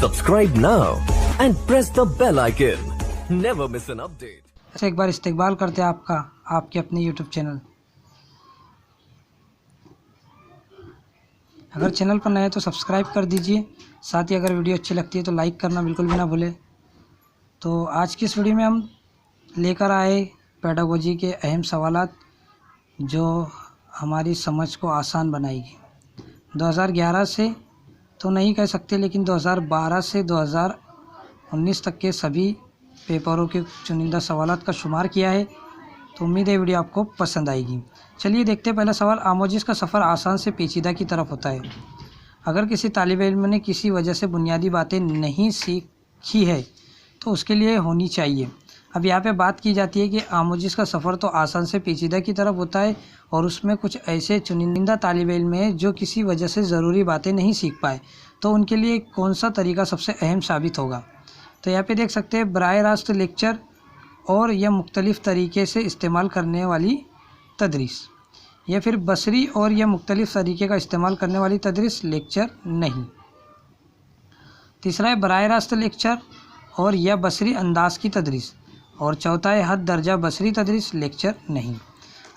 Subscribe now and press the bell icon. Never miss an update. अच्छा, एक बार इस्तेकबाल करते हैं आपका आपके अपने YouTube चैनल। अगर चैनल पर नए हैं तो सब्सक्राइब कर दीजिए, साथ ही अगर वीडियो अच्छी लगती है तो लाइक करना बिल्कुल भी ना भूलें। तो आज की इस वीडियो में हम लेकर आए पेडागोजी के अहम सवालात जो हमारी समझ को आसान बनाएगी। 2011 से तो नहीं कह सकते, लेकिन 2012 से 2019 तक के सभी पेपरों के चुनिंदा सवालात का शुमार किया है। तो उम्मीद है वीडियो आपको पसंद आएगी। चलिए देखते हैं पहला सवाल। आमोजिस का सफ़र आसान से पेचीदा की तरफ होता है। अगर किसी तालिब इल्म ने किसी वजह से बुनियादी बातें नहीं सीखी है तो उसके लिए होनी चाहिए। अब यहाँ पे बात की जाती है कि आमोजिस का सफ़र तो आसान से पेचीदा की तरफ होता है और उसमें कुछ ऐसे चुनिंदा तालिब इल्म हैं जो किसी वजह से ज़रूरी बातें नहीं सीख पाए, तो उनके लिए कौन सा तरीका सबसे अहम साबित होगा। तो यहाँ पे देख सकते हैं बराह रास्त लेक्चर और या मुख्तलिफ़ तरीके से इस्तेमाल करने वाली तदरीस, या फिर बसरी और या मुख्तलिफ़ तरीके का इस्तेमाल करने वाली तदरीस, लेक्चर नहीं। तीसरा है बराह रास्त लेक्चर और या बसरी अंदाज की तदरीस, और चौथा है हद दर्जा बसरी तदरीस, लेक्चर नहीं।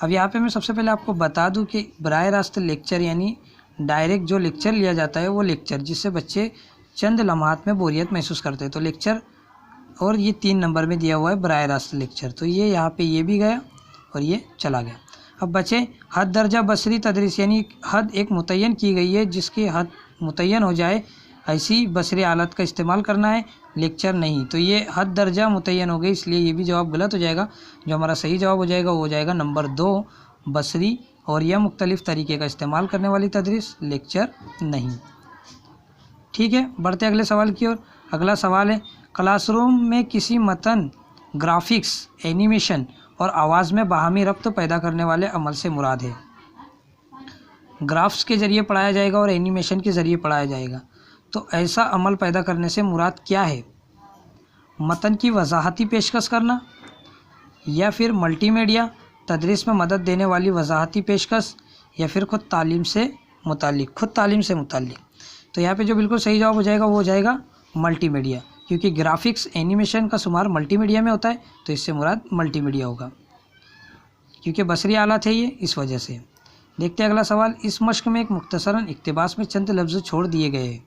अब यहाँ पे मैं सबसे पहले आपको बता दूं कि बराह रास्त लेक्चर यानी डायरेक्ट जो लेक्चर लिया जाता है वो लेक्चर जिससे बच्चे चंद लम्हात में बोरियत महसूस करते हैं, तो लेक्चर, और ये 3 नंबर में दिया हुआ है बराह रास्त लेक्चर। तो ये यहाँ पे ये भी गया और ये चला गया। अब बचे हद दर्जा बसरी तदरीस, यानी हद एक मुतय्यन की गई है, जिसकी हद मुतय्यन हो जाए ऐसी बसरी आलत का इस्तेमाल करना है, लेक्चर नहीं। तो ये हद दर्जा मुतय्यन हो गई, इसलिए ये भी जवाब गलत हो जाएगा। जो हमारा सही जवाब हो जाएगा वो हो जाएगा नंबर 2, बसरी और या मुख्तलिफ़ तरीके का इस्तेमाल करने वाली तदरीस, लेक्चर नहीं। ठीक है, बढ़ते अगले सवाल की ओर। अगला सवाल है क्लासरूम में किसी मतन, ग्राफिक्स, एनिमेशन और आवाज़ में बाहमी रब्त पैदा करने वाले अमल से मुराद है। ग्राफ्स के ज़रिए पढ़ाया जाएगा और एनिमेशन के ज़रिए पढ़ाया जाएगा, तो ऐसा अमल पैदा करने से मुराद क्या है। मतन की वजाहती पेशकश करना, या फिर मल्टीमीडिया, तदरीस में मदद देने वाली वजाहती पेशकश, या फिर खुद तालीम से मुताल्लिक। तो यहाँ पे जो बिल्कुल सही जवाब हो जाएगा वो हो जाएगा मल्टीमीडिया, क्योंकि ग्राफिक्स, एनिमेशन का शुमार मल्टीमीडिया में होता है, तो इससे मुराद मल्टीमीडिया होगा, क्योंकि बसरी आलत है ये, इस वजह से। देखते हैं अगला सवाल। इस मश्क में एक मुख्तसरन इक्तिबास में चंद लफ्ज़ छोड़ दिए गए हैं।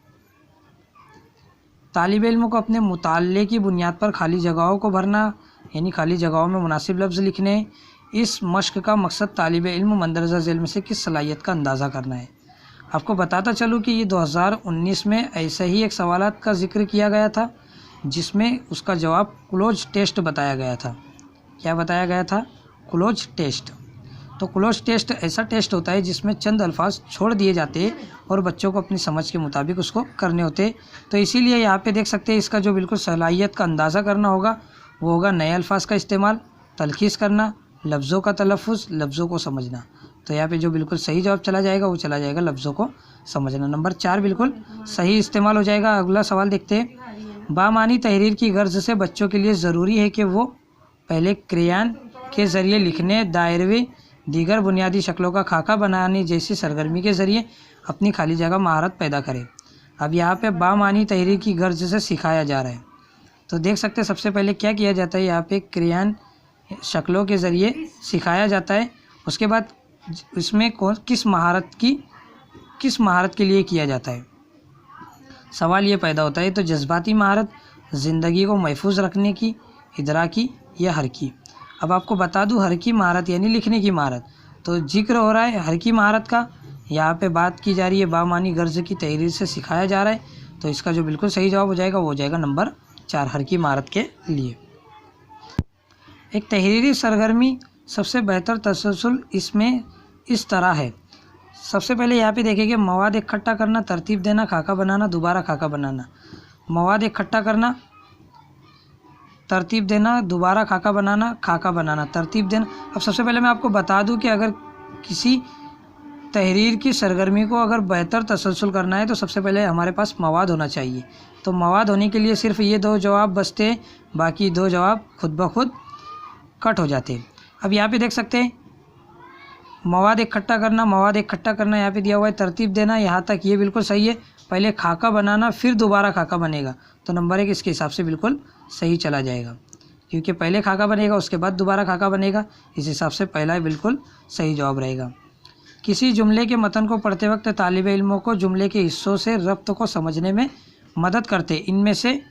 तालिब इल्म को अपने मुताल्ले की बुनियाद पर खाली जगहों को भरना, यानी खाली जगहों में मुनासिब लफ्ज़ लिखने। इस मश्क का मकसद तालिब इल्म मंदरजा इल्म से किस सलाहियत का अंदाज़ा करना है। आपको बताता चलूँ कि ये 2019 में ऐसे ही एक सवालात का जिक्र किया गया था, जिसमें उसका जवाब क्लोज टेस्ट बताया गया था। क्या बताया गया था? Cloze test. तो क्लोज टेस्ट ऐसा टेस्ट होता है जिसमें चंद अल्फाज छोड़ दिए जाते हैं और बच्चों को अपनी समझ के मुताबिक उसको करने होते हैं। तो इसीलिए यहाँ पे देख सकते हैं इसका जो बिल्कुल सलाहियत का अंदाज़ा करना होगा वो होगा नए अल्फाज का इस्तेमाल, तलखीस करना, लफ्ज़ों का तलफ़ुज़, लफ्ज़ों को समझना। तो यहाँ पे जो बिल्कुल सही जवाब चला जाएगा वो चला जाएगा लफ्ज़ों को समझना। नंबर 4 बिल्कुल सही इस्तेमाल हो जाएगा। अगला सवाल देखते हैं। बामानी तहरीर की गर्ज से बच्चों के लिए ज़रूरी है कि वो पहले क्रेयान के ज़रिए लिखने, दायरे, दीगर बुनियादी शक्लों का खाका बनाने जैसी सरगर्मी के ज़रिए अपनी खाली जगह महारत पैदा करें। अब यहाँ पे बामानी तहरीर की गर्ज से सिखाया जा रहा है, तो देख सकते हैं सबसे पहले क्या किया जाता है। यहाँ पे क्रेयान शक्लों के ज़रिए सिखाया जाता है, उसके बाद इसमें किस महारत के लिए किया जाता है। सवाल ये पैदा होता है, तो जज्बाती महारत, ज़िंदगी को महफूज रखने की, इदराकी या हरकी। अब आपको बता दूं हरकी महारत यानी लिखने की महारत, तो जिक्र हो रहा है हरकी महारत का, यहाँ पे बात की जा रही है बामानी गर्ज की तहरीर से सिखाया जा रहा है, तो इसका जो बिल्कुल सही जवाब हो जाएगा वो हो जाएगा नंबर 4, हरकी महारत के लिए। एक तहरीरी सरगर्मी सबसे बेहतर तसलसल इसमें इस तरह है। सबसे पहले यहाँ पे देखेंगे मवाद इकट्ठा करना, तरतीब देना, खाका बनाना, दोबारा खाका बनाना। मवाद इकट्ठा करना, तरतीब देना, दोबारा खाका बनाना, तरतीब देना। अब सबसे पहले मैं आपको बता दूं कि अगर किसी तहरीर की सरगर्मी को अगर बेहतर तसलसल करना है तो सबसे पहले हमारे पास मवाद होना चाहिए। तो मवाद होने के लिए सिर्फ ये 2 जवाब बचते हैं, बाकी 2 जवाब खुद ब खुद कट हो जाते हैं। अब यहाँ पे देख सकते हैं मवाद इकट्ठा करना यहाँ पे दिया हुआ है, तरतीब देना यहाँ तक ये बिल्कुल सही है, पहले खाका बनाना फिर दोबारा खाका बनेगा, तो नंबर 1 इसके हिसाब से बिल्कुल सही चला जाएगा, क्योंकि पहले खाका बनेगा उसके बाद दोबारा खाका बनेगा, इस हिसाब से पहला बिल्कुल सही जवाब रहेगा। किसी जुमले के मतन को पढ़ते वक्त तालिब इल्मों को जुमले के हिस्सों से रब्त को समझने में मदद करते, इनमें से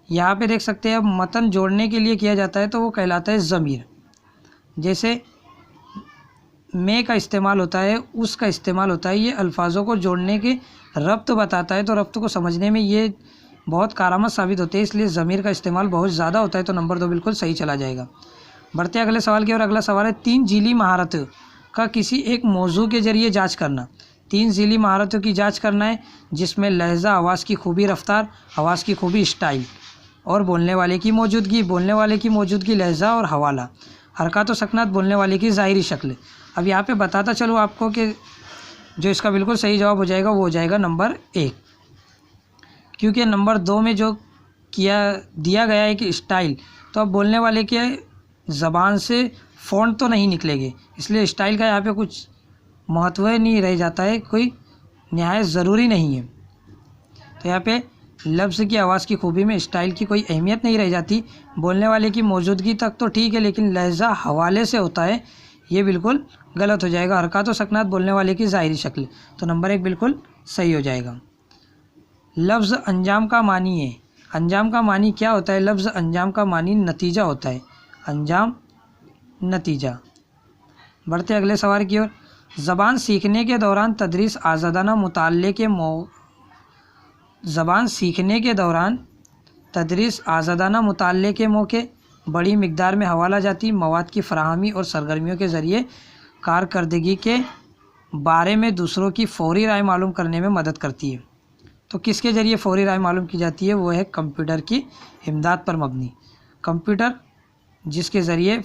यहाँ पे देख सकते हैं, अब मतन जोड़ने के लिए किया जाता है तो वो कहलाता है ज़मीर। जैसे में का इस्तेमाल होता है, उस का इस्तेमाल होता है, ये अल्फाजों को जोड़ने के रब्त बताता है, तो रब्त को समझने में ये बहुत कारामद साबित होते हैं, इसलिए ज़मीर का इस्तेमाल बहुत ज़्यादा होता है, तो नंबर 2 बिल्कुल सही चला जाएगा। बढ़ते अगले सवाल की ओर। अगला सवाल है 3 जीली महारत का किसी एक मौजू के ज़रिए जांच करना। 3 जीली महारतों की जांच करना है, जिसमें लहजा, आवाज़ की खूबी, रफ्तार, आवाज़ की खूबी, स्टाइल और बोलने वाले की मौजूदगी, लहजा और हवाला, हरकत व सकनत, बोलने वाले की ज़ाहिरी शक्ल। अब यहाँ पे बताता चलूँ आपको कि जो इसका बिल्कुल सही जवाब हो जाएगा वो हो जाएगा नंबर 1, क्योंकि नंबर 2 में जो दिया गया है कि स्टाइल, तो अब बोलने वाले के ज़बान से फ़ॉन्ट तो नहीं निकलेंगे, इसलिए स्टाइल का यहाँ पे कुछ महत्व नहीं रह जाता है, कोई नहायत ज़रूरी नहीं है। तो यहाँ पे लफ्ज़ की आवाज़ की खूबी में स्टाइल की कोई अहमियत नहीं रह जाती। बोलने वाले की मौजूदगी तक तो ठीक है, लेकिन लहजा हवाले से होता है, ये बिल्कुल गलत हो जाएगा। हरकत व सकनत, बोलने वाले की ज़ाहिरी शक्ल, तो नंबर 1 बिल्कुल सही हो जाएगा। लफ्ज़ अंजाम का मानी है। अंजाम का मानी क्या होता है? लफ्ज़ अंजाम का मानी नतीजा होता है, अंजाम, नतीजा। बढ़ते अगले सवाल की ओर। ज़बान सीखने के दौरान तदरीस आज़ादाना मुताल्ले के मौके बड़ी मिकदार में हवाला जाती मवाद की फराहमी और सरगर्मियों के ज़रिए कारकर्दगी के बारे में दूसरों की फौरी राय मालूम करने में मदद करती है। तो किसके ज़रिए फौरी राय मालूम की जाती है? वो है कंप्यूटर की इमदाद पर मबनी कंप्यूटर, जिसके ज़रिए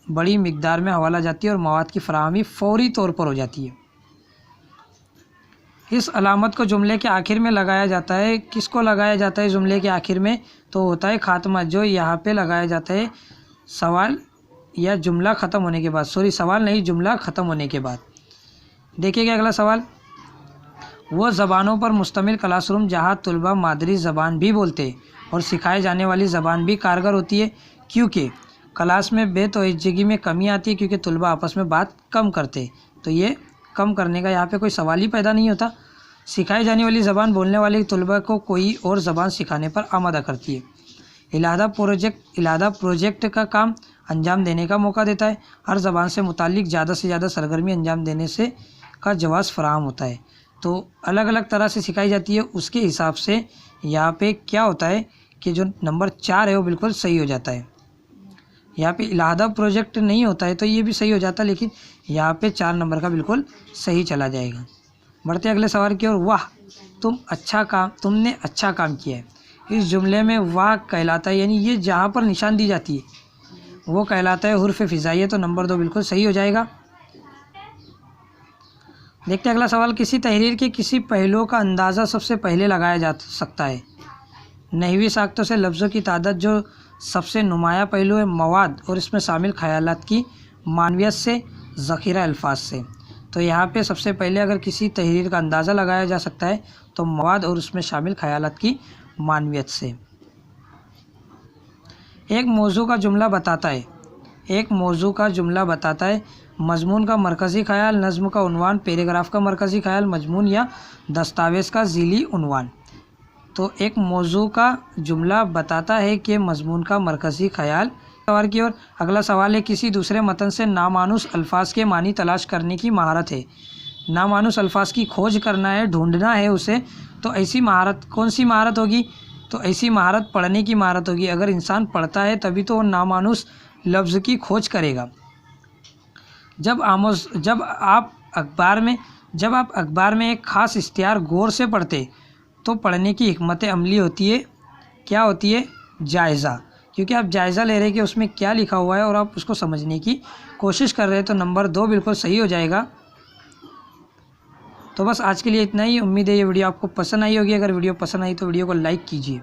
बड़ी मिकदार में हवाला जाती है और मवाद की फराहमी फौरी तौर पर हो जाती है। इस अलामत को जुमले के आखिर में लगाया जाता है। किसको लगाया जाता है जुमले के आखिर में? तो होता है खात्मा, जो यहाँ पे लगाया जाता है सवाल या जुमला ख़त्म होने के बाद, सवाल नहीं, जुमला ख़त्म होने के बाद। देखिएगा अगला सवाल। वो ज़बानों पर मुश्तमिल क्लासरूम जहाँ तलबा मादरी ज़बान भी बोलते और सिखाए जाने वाली ज़बान भी कारगर होती है, क्योंकि क्लास में बेतवज्जगी में कमी आती है, क्योंकि तलबा आपस में बात कम करते, तो ये कम करने का यहाँ पे कोई सवाल ही पैदा नहीं होता। सिखाई जाने वाली ज़बान बोलने वाले तलबा को कोई और ज़बान सिखाने पर आमादा करती है। इलादा प्रोजेक्ट का काम अंजाम देने का मौका देता है। हर ज़बान से मुताल्लिक ज़्यादा से ज़्यादा सरगर्मी अंजाम देने से का जवाज़ फराहम होता है। तो अलग अलग तरह से सिखाई जाती है, उसके हिसाब से यहाँ पे क्या होता है कि जो नंबर 4 है वो बिल्कुल सही हो जाता है। यहाँ पे इलादा प्रोजेक्ट नहीं होता है तो ये भी सही हो जाता है, लेकिन यहाँ पे 4 नंबर का बिल्कुल सही चला जाएगा। बढ़ते अगले सवाल की ओर। वाह तुमने अच्छा काम किया है। इस जुमले में वाह कहलाता है, यानी ये जहाँ पर निशान दी जाती है वो कहलाता है हुर्फ फ़िज़ाइया, तो नंबर 2 बिल्कुल सही हो जाएगा। देखते हैं अगला सवाल। किसी तहरीर के किसी पहलुओं का अंदाज़ा सबसे पहले लगाया जा सकता है। नहवी साख्तों से लफ्ज़ों की तादाद जो सबसे नुमाया पहलू है मवाद और इसमें शामिल ख़यालात की मानवियत से, ज़ख़ीरा अल्फाज से। तो यहाँ पे सबसे पहले अगर किसी तहरीर का अंदाज़ा लगाया जा सकता है तो मवाद और उसमें शामिल ख़यालात की मानवियत से। एक मौजू का जुमला बताता है मजमून का मरकज़ी ख़याल, नज़्म का उन्वान, पैराग्राफ का मरकज़ी ख़याल, मजमून या दस्तावेज़ का ज़ीली उन्वान। तो एक मौजू का जुमला बताता है कि मजमून का मरकज़ी ख़याल। सवाल की ओर। अगला सवाल है किसी दूसरे मतन से नामानुस अल्फाज के मानी तलाश करने की महारत है। नामानुस अल्फाज की खोज करना है, ढूंढना है उसे, तो ऐसी महारत कौन सी महारत होगी? तो ऐसी महारत पढ़ने की महारत होगी। अगर इंसान पढ़ता है तभी तो वो नामानुस लफ्ज़ की खोज करेगा। जब आप अखबार में एक ख़ास इश्तिहार गौर से पढ़ते तो पढ़ने की हिकमत अमली होती है, क्या होती है? जायज़ा, क्योंकि आप जायज़ा ले रहे हैं कि उसमें क्या लिखा हुआ है और आप उसको समझने की कोशिश कर रहे हैं, तो नंबर 2 बिल्कुल सही हो जाएगा। तो बस आज के लिए इतना ही। उम्मीद है ये वीडियो आपको पसंद आई होगी। अगर वीडियो पसंद आई तो वीडियो को लाइक कीजिए।